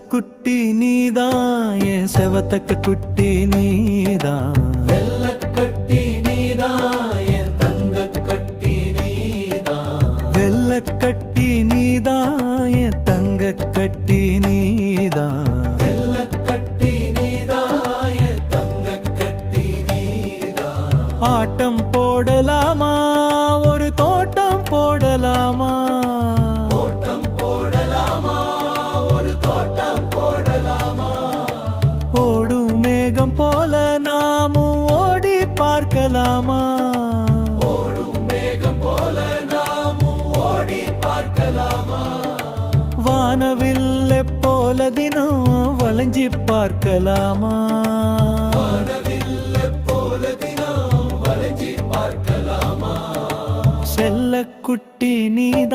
குட்டி நீதான், என் செவத்தக்க குட்டி நீதான். வெள்ளக்கட்டி நீதான், என் தங்க கட்டி நீதான். வெள்ளக்கட்டி நீதான், என் தங்க கட்டி நீதான். வெள்ளக்கட்டி நீதான், என் தங்க கட்டி நீதான். ஆட்டம் போடலாமா, ஒரு தோட்டம் போடலாமா? தோட்டம் போடலாமா, ஒரு தோட்டம் போடலாமா? ஓடும் மேகம் போல நாமும் ஓடி பார்க்கலாமா? ஓடும் மேகம் போல நாமும் ஓடி பார்க்கலாமா? வானவில்லை போல தினம் வளைஞ்சி பார்க்கலாமா? வானவில்லை போல தினம் வளைஞ்சி பார்க்கலாமா? செல்லக்குட்டி நீதான்.